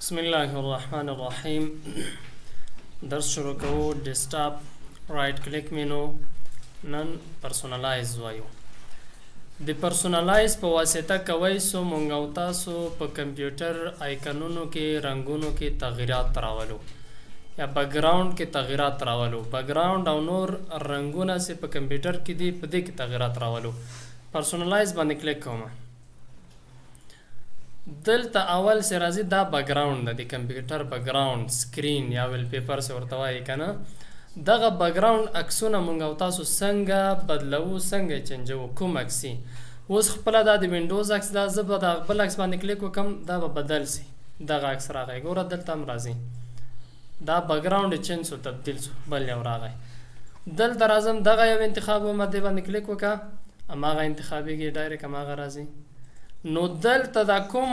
بسم الله الرحمن الرحیم. درس شروع کوو. ډیسکټاپ رائټ کلیک مینو. نن پرسونلایز وایو. د پرسونلایز په واسطه کوي سو مونږ او تاسو په کمپیوټر آیکنونو کې رنگونو کې تغیرات راولو یا بیکګراوند کې تغیرات راولو. بیکګراوند او نور رنگونه سه په کمپیوټر کې دي، په دې کې تغیرات راولو. پرسونلایز باندې کلیک کوم. دلته اول سه راځي دا بیکګراوند د کمپیوټر بیکګراوند سکرین یا ویل پیپر سه ورته وایي کنه. دغه بیکګراوند عکسونه مونږ او تاسو څنګه بدلو، څنګه چینجو، کوم عکسي. اوس خپل دا د وینډوز عکس دا زه به د بل عکس باندې کلیک وکم، دا به بدل سي. دغه عکس راغی، ګوره دلته هم راځي. دا بیکګراوند چینج سو، تبدیل سو، بل یو راغی. دلته راځم، دغه یو انتخاب ومه، دې باندې کلیک وکړه، هماغه انتخابېږي، ډایرکټ هماغه راځي. نو دلته دا کوم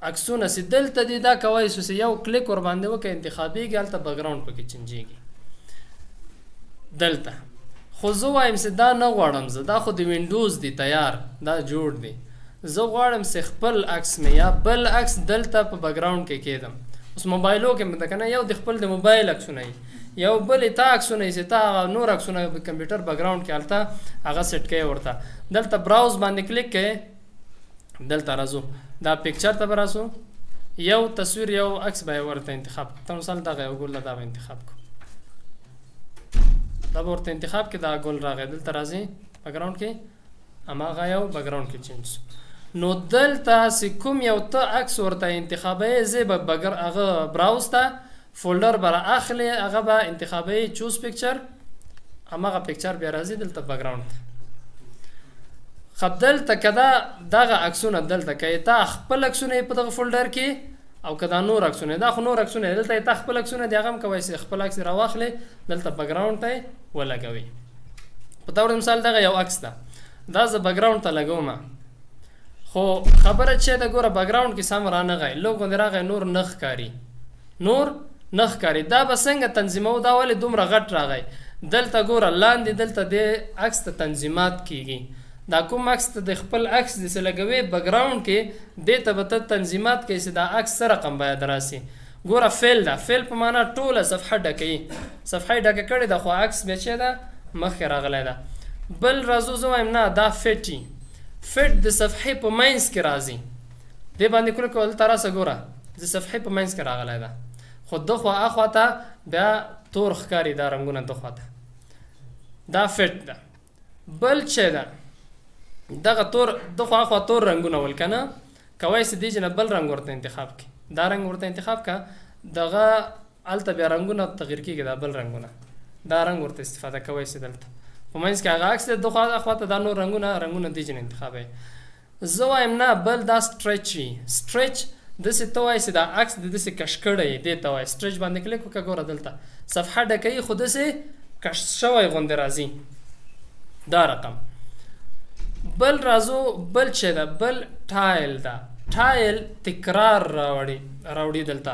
عکسونه سي دلته دي، دا کوای سو یو کلیک ور باندې وکړه، انتخابېږي، هلته بیکګراوند پکې چینجېږي. دلته خو زه وایم چې دا نه غواړم، زه دا خو د وینډوز دی تیار، دا جوړ دی. زه غواړم چې خپل عکس مې یا بل عکس دلته په بیکګراوند کې کېدم. اوس موبایلو کې مې کنه یو د خپل د موبایل عکسونه یو بل تا عکسونه چې تا نور عکسونه په کمپیوټر بیکګراوند کې هلته هغه سیټ کوي. ورته دلته براوز باندې کلیک کوي، دلته راځو، دا پکچر ته به راځو، یو تصویر یو عکس به ورته انتخاب ته مثال دغه یو ګل دا به انتخاب کو، دا به ورته انتخاب کې دا ګل راغی. دلته راځي بیکګراوند کې هماغه یو بیکګراوند کې چینج. نو دلته چې کوم یو ته عکس ورته انتخابوي، زه به هغه براوز ته فولډر به رااخلي، هغه به انتخابوي چوز پکچر، هماغه پکچر بیا راځي دلته بیکګراوند. خب دلته کدا دغه عکسونه دلته کوي، تا خپل عکسونه په دغه فولډر کې او کدا نور عکسونه، دا خو نور عکسونه دلته تا خپل عکسونه دی هغه هم کوي چې خپل عکس راواخلي دلته بیکګراوند ته ولګوي. په تور مثال دغه یو عکس ده، دا زه بیکګراوند ته لګوم، خو خبره چې دا ګوره بیکګراوند کې سم رانغی، لوګو نه راغی، نور نه ښکاري، نور نه ښکاري. دا به څنګه تنظیمو؟ دا ولې دومره غټ راغی؟ دلته ګوره لاندې دلته د عکس ته تنظیمات کیږي. دا کوم عکس ته د خپل عکس دسې لګوي بیکګراوند کې، دې ته به ته تنظیمات کوي چې دا عکس څه رقم باید راسي. ګوره فیل ده، فیل په معنا ټوله صفحه ډکوي، صفحه یې ډکه کړې ده، خو عکس بیا چې ده مخکې راغلی ده. بل راځو، زه وایم نه دا فټي، فټ د صفحې په منځ کې راځي، دې باندې کلیک کول ته راسه، ګوره د صفحې په منځ کې راغلی ده، خو دخوا اخوا ته بیا تور ښکاري دا رنګونه دخوا ته، دا فټ ده. بل چې ده دغه تور دخوا اخوا تور رنګونه ول کنه، کوای سي دې نه بل رنګ ورته انتخاب کی، دا رنګ ورته انتخاب کا، دغه الته بیا رنګونه تغیر کیږي، دا بل رنګونه، دا رنګ ورته استفاده کوي سي دلته په منځ کې هغه عکس دخوا اخوا ته دا نور رنګونه دې نه انتخابي. زه وایم نه بل دا سټریچ وي، سټریچ دسې ته وایي چې دا عکس د داسې کش کړی دې ته وایي. سټریچ باندې کلیک وکړه، ګوره دلته صفحه ډکوي، خو داسې کش شوی غوندې راځي، دا رقم. بل راځو، بل چې ده، بل ټایل ده، ټایل تکرار راوړي دلته.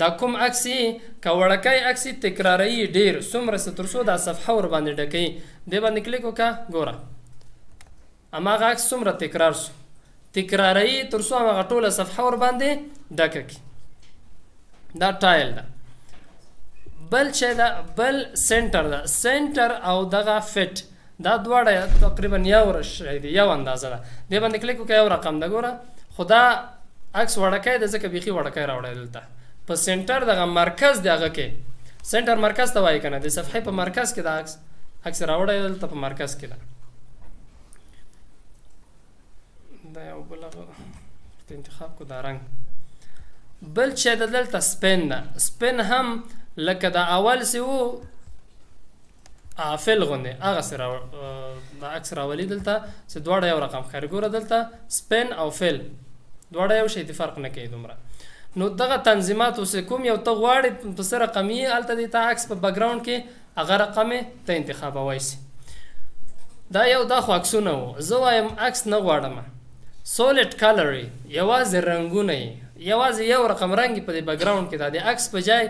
دا کوم عکس یې که وړکی عکس یې تکراروي ډېر، څومره چې تر څو دا صفحه ور باندې ډکوي، دې باندې کلیک وکړه، ګوره هماغه عکس څومره تکرار سو، تکراروي تر څو هماغه ټوله صفحه ور باندې ډکه کړي، دا ټایل ده. بل چې ده، بل سنټر ده، سنټر او دغه فټ، دا دواړه تقریبا یو شی دی، یو اندازه ده. دې باندې کلیک وکړه، یو رقم ده، ګوره خو دا عکس وړکی ده ځکه بیخي وړکی راوړی دلته. په سنټر دغه مرکز دی هغه کې، سنټر مرکز ته وایي کنه، د صفحې په مرکز کې دا عکس راوړی دلته په مرکز کې ده. دا یو بل انتخاب کو، دا رنګ. بل چې ده دلته سپین ده، سپین هم لکه دا اول سی و فیل غوندې هغسې د عکس راولي دلته، چې دواړه یو رقم ښکاري. ګوره دلته سپین او فیل دواړه یو شی دي، فرق نه کوي دومره. نو دغه تنظیمات اوس کوم یو ته غواړې په څه رقم یې، هلته دې ته عکس په بیکګراوند کې هغه رقم یې ته انتخابوی سي. دا یو دا خو عکسونه وو، زه وایم عکس نه غواړم، سولید کلر یوازې رنګونه یې، یوازې یو رقم رنګ په دې بیکګراوند کې، دا د عکس په ځای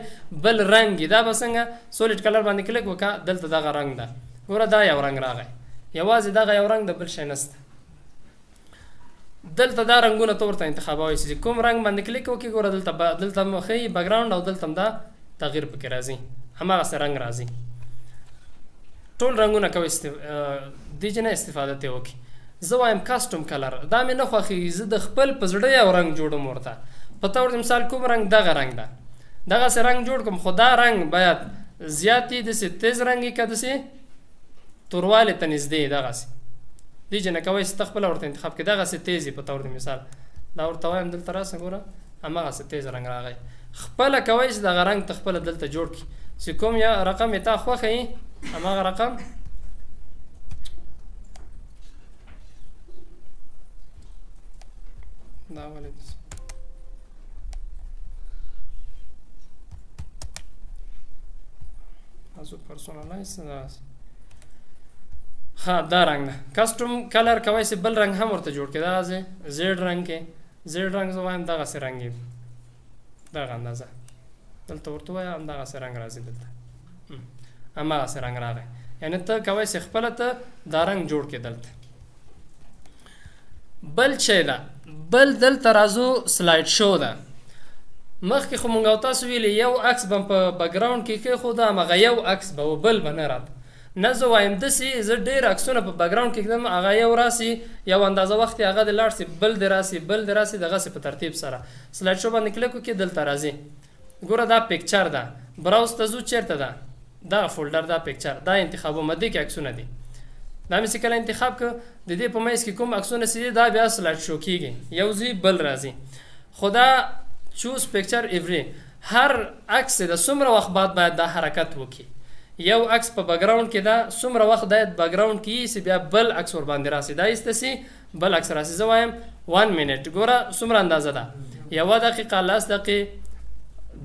بل رنګ، دا به څنګه؟ سولید کلر باندې کلیک وکړه، دلته دغه رنګ ده، ګوره دا یو رنګ راغی، یوازې دغه یو رنګ ده، بل شی نشته. دلته دا رنګونه ته ورته انتخابوي چې کوم رنګ باندې کلیک وکړي ګوره دلته مخې بیکګراوند او دلته هم دا تغییر پکې راځي هماغسې رنګ راځي ټول رنګونه کوي دې چې نه استفاده ترې وکړي زه وایم کاسټوم کلر دا مې نه خوښېږي زه د خپل په زړه یو رنګ جوړم ورته په طور د مثال کوم رنګ دغه رنګ ده دغسې رنګ جوړ کړم خو دا رنګ باید زیات یې داسې تیز رنګ یې که داسې توروالي ته نږدې دغسې دې چې نه کوی چې ته خپله ورته انتخاب کړې دغسې تیز یې په طور د مثال دا ورته وایم دلته راسه ګوره هماغسې تیز رنګ راغی خپله کوی چې دغه رنګ ته خپله دلته جوړ کړي چې کوم یا رقم یې تا خوښه یي هماغه رقم دا ولې تاسو پرسونالایز ها دا رنګ ده کسټوم کلر کوی چې بل رنګ هم ورته جوړ کړي دغسې زیډ رنګ کې زیډ رنګ زه وایم دغسې رنګ یې دغه اندازه دلته ورته وایه همدغسې رنګ راځي دلته هماغسې رنګ راغی یعنې ته کوی چې خپله ته دا رنګ جوړ کړې دلته بل شی ده بل دلته راځو سلایډ شو ده مخکې خو مونږ او تاسو ویلې یو عکس به په بیکګراوند کې کېښوده همغه یو عکس به و بل به نه راته نه زه وایم داسې زه ډېر عکسونه په بیکګراوند کې ږدم هغه یو راسي یو اندازه وخت یې هغه دې لاړ سي بل دې راسي بل دې راسي دغسې په ترتیب سره سلایډ شو باندې کلیک وکړي دلته راځي ګوره دا پیکچر ده براوز ته ځو چېرته ده دا فولډر دا پیکچر دا انتخابومه دې کې عکسونه دي دا مې چې کله انتخاب که د دې په منځ کې کوم عکسونه چې دي دا بیا سلایډ شو کېږي یو ځي بل راځي خو دا چوز پیکچر ایوری هر عکس د څومره وخت بعد باید دا حرکت وکړي یو عکس په بیکګراوند کې دا څومره وخت باید بیکګراوند کې چې بیا بل عکس ورباندې راسي دا ایسته سي بل عکس راسي زه وایم 1 منټ ګوره څومره اندازه ده 1 دقیقه 10 دقیقې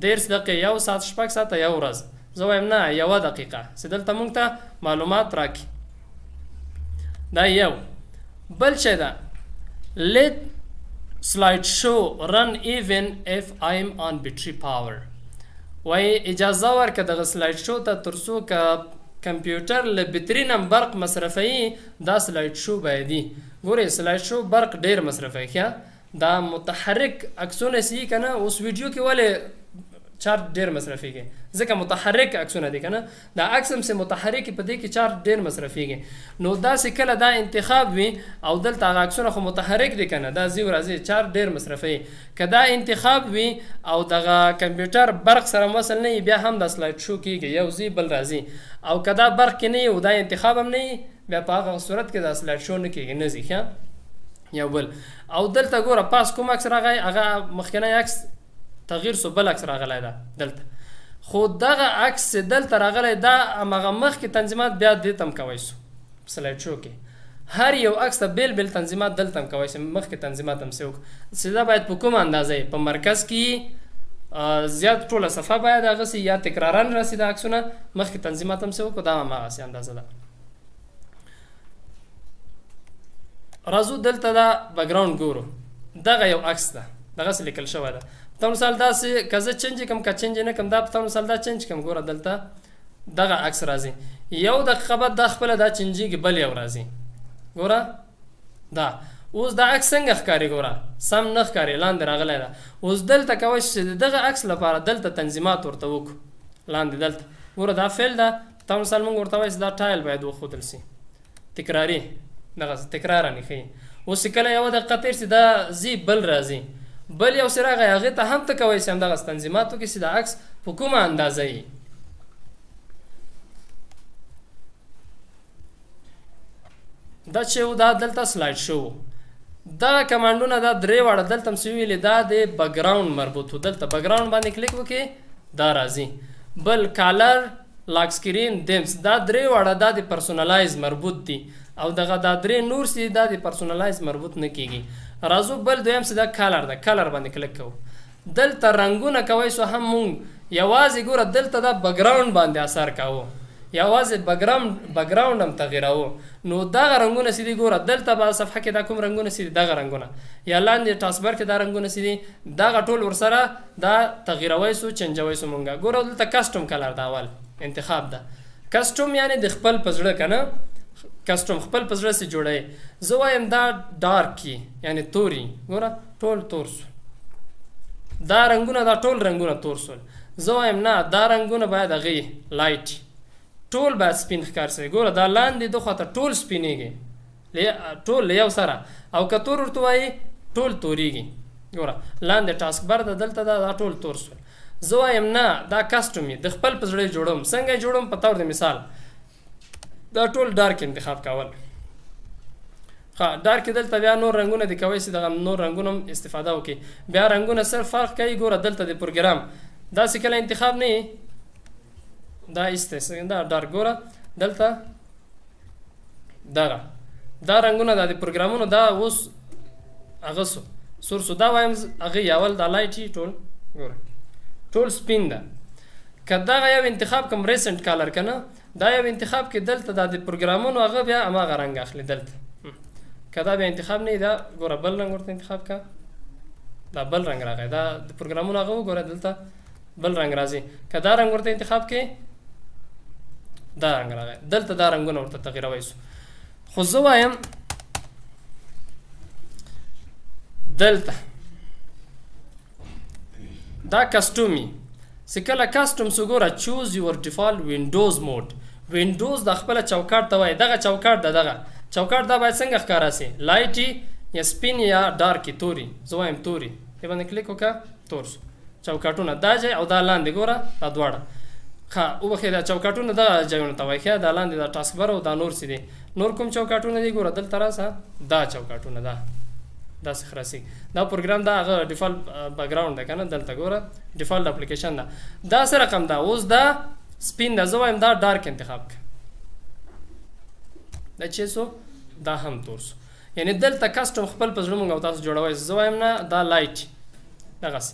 10 دقیقې 1 ساعت 6 ساعته 1 ورځ زه وایم نه 1 دقیقه چې دلته موږ ته معلومات راکړي دا یو بل شی ده let slideshow run even if I'm on battery power وای اجازه ورکړه دغه سلایډ شو ته تر څو که کمپیوټر له بطري نه برق مصرفوي دا سلایډ شو باید وي ګورئ سلایډ شو برق ډېر مصرفوي ښه دا متحرک عکسونه چې که نه اوس ویډیو کې ولې چارج ډېر مصرفېږي ځکه متحرک عکسونه دي که نه دا عکس هم چې متحرک په دې کې چارج ډېر مصرفېږي نو داسې کله دا انتخاب وي او دلته هغه عکسونه خو متحرک دي که نه دا ځي ورځي چارج ډېر مصرفوي که دا انتخاب وي او دغه کمپیوټر برق سره وصل نه وي بیا هم دا سلایډ شو کېږي یو ځي بل راځي او که دا برق کې نه وي او دا انتخاب هم نه وي بیا په هغه صورت کې دا سلایډ شو نه کېږي نه ځي ښه یو بل او دلته ګوره پاس کوم عکس راغی هغه مخکینی عکس تغییر سو بل عکس راغلی ده دلته خو دغه عکس دلته راغلی دا همغه مخکې تنظیمات بیا دې ته هم کوی سو سلایډ شو کې هر یو عکس ته بیل بیل تنظیمات دلته هم کوی سو مخکې تنظیمات هم څه چې دا باید په کومه اندازه په مرکز کې زیات ټوله صفحه باید هغسې یا تکرارا راسي د عکسونه مخکې تنظیمات هم څه وکړو دا هماغسې اندازه ده راځو دلته دا بیکګراوند ګورو دغه یو عکس ده دغسې لیکل شوی ده په مثال داسې که زه چینج کړم که چینج نه کړم دا په مثال دا چینج کړم ګوره دلته دغه عکس راځي یو دقیقه بعد دا خپله دا چینجېږي بل یو راځي ګوره دا اوس دا عکس څنګه ښکاري ګوره سم نه ښکاري لاندې راغلی ده اوس دلته کوی چې د دغه عکس لپاره دلته تنظیمات ورته وکړو لاندې دلته ګوره دا فعل ده په مثال موږ ورته وایو چې دا ټایل باید وښودل سي تکراري دغسې تکرارا نه ښیي اوس چې کله یوه دقیقه تېر سي دا ځي بل راځي بل یو څه راغی هغې ته هم ته کوی چې همدغسې تنظیمات وکړي چې د عکس په کومه اندازه یي دا چې و دا دلته سلایډ شو دغه کمانډونه دا درې واړه دلته هم څه ویلې دا د بیکګراوند مربوط و دلته بیکګراوند باندې کلیک وکړې دا راځي بل کالر لاک سکرین دیمس دا درې واړه دا د پرسونالایز مربوط دي او دغه دا درې نور چې دا د پرسونالایز مربوط نه کېږي راځو بل دویم چې دا کلر ده کلر باندې کلیک کوو دلته رنګونه کوی سو هم مونږ یوازې ګوره دلته دا بیکګراوند باندې اثر کوو یوازې بیکګراوند هم تغییروو نو دغه رنګونه چې دي ګوره دلته به صفحه کې دا کوم رنګونه چې دي دغه رنګونه یا لاندې ټاسکبر کې دا رنګونه چې دي دغه ټول ورسره دا تغییروی سو چینجوی سو مونږه ګوره دلته کسټوم کلر دا اول انتخاب ده کسټوم یعنې د خپل په زړه که نه کسټم خپل په زړه سي جوړای زه وایم دا ډارک یعنی توري ګوره ټول تور سو دا رنگونه دا ټول رنگونه تور سول زه وایم نه دا رنگونه باید هغه لایټ ټول باید سپین ښکار سي ګوره دا لاندې د خواته ټول سپینیږي ټول یو سره او که تور ورته وایي ټول تورېږي ګوره لاندې ټاسک بر د دلته دا ټول تور سول زه وایم نه دا کسټم د خپل په زړه جوړوم څنګه یې جوړوم په طور د مثال دا ټول ډارک انتخاب کول ها ډارک دلته بیا نور رنگونه دي کوي چې دغه نور رنگونه استفاده وکي بیا رنگونه صرف فرق کوي ګوره دلته د پروګرام دا څه کله انتخاب نه دا ایسته دا ډارک ګوره دلته دا رنگونه د پروګرامونو دا اوس هغه سورسو دا وایم هغه اول د لایټي ټول ګوره ټول سپین ده که دغه یو انتخاب کوم ریسنټ کالر کنه دا یو انتخاب کې دلته د پروګرامونو هغه بیا هماغه رنګ اخلي دلته که دا بیا انتخاب نه دا ګوره بل رنګ ورته انتخاب کا دا بل رنګ راغی دا د پروګرامونو هغه وګوره دلته بل رنګ راځي که دا رنګ ورته انتخاب کې دا رنګ راغی دلته دا رنګونه ورته تغیروي سو خو زه وایم دلته دا کسټومي چې کله کسټم سو ګوره چوز یور ډیفالت وینډوز موډ وینډوز د خپل چوکاټ ته وایي دغه چوکاټ دغه چوکاټ دا باید څنګه ښکاره سي لایټي یا سپین یا ډارکي توري زه وایم توري دې باندې کلیک وکړه تور سو چوکاټونه دا ځای او دا لاندې ګوره دا دواړه ښه وبخښئ دا چوکاټونه دغه ځایونو ته وایي ښه دا لاندې دا ټاسک بر او دا نور څه دي نور کوم چوکاټونه دي ګوره دلته راسه دا چوکاټونه دا څه خلاصي دا پروګرام دا هغه ډیفالت بیک ګراوند ده کنه دلته ګوره ډیفالت اپلیکیشن دا څه رقم ده اوس دا سپین ده زه وایم دا ډارک انتخاب کړه دا چې سو دا هم تور سو یعنی دلته کسټم خپل په زړه مونږ او تاسو جوړوي زه وایم نه دا لایټ دغسې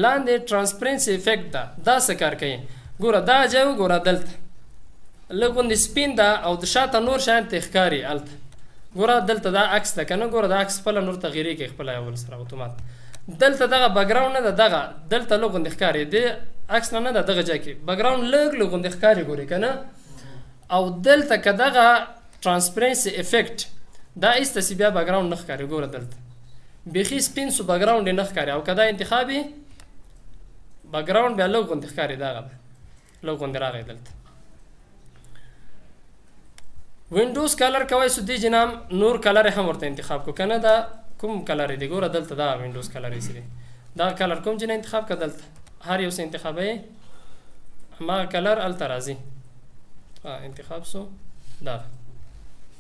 لاندې ټرانسپرنسي افیکټ ده دا څه کار کوي ګوره دا ځای وګوره دلته لږ غوندې سپین ده او د شاته نور شیان ته ښکاري هلته ګوره دلته دا عکس ده که نه ګوره دا عکس خپله نور تغیرې کوي خپله یو بل سره اتومات دلته دغه بیکګراوند نه ده دغه دلته لږ غوندې ښکاري دې عکس نه ده دغه ځای کې بیکګراوند لږ غوندې ښکاري ګورې که نه او دلته که دغه ټرانسپرنسي افیکټ دا ایسته سي بیا بیکګراوند نه ښکاري ګوره دلته بیخي سپین سو بیکګراوند یې نه ښکاري او که دا انتخاب یې بیکګراوند بیا لږ غوندې ښکاري دغه لږ غوندې راغی دلته وینډوز کلر کوي سو دی جنام نور کلر هم ورته انتخاب کو کنه دا کوم کلر دی ګوره دلته دا وینډوز کلر یې سي دا کلر کوم جن انتخاب کا دلته هر یو څه انتخاب یې ما کلر الته راځي انتخاب سو دا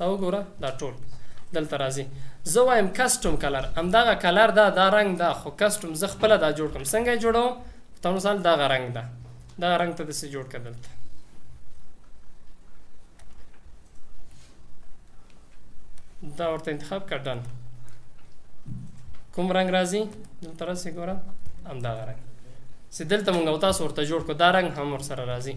وګوره دا ټول دلته راځي زه وایم کسټم کلر همدغه کلر دا رنګ دا خو کسټم زه خپله دا جوړ کړم څنګه یې جوړوم په مثال دغه رنګ ده دغه رنګ ته داسې جوړ کړه دلته دا ورته انتخاب کړه ډن کوم رنګ راځي دلته راسي ګوره همدغه رنګ چې دلته مونږ او تاسو ورته جوړ کړو دا رنګ هم ورسره راځي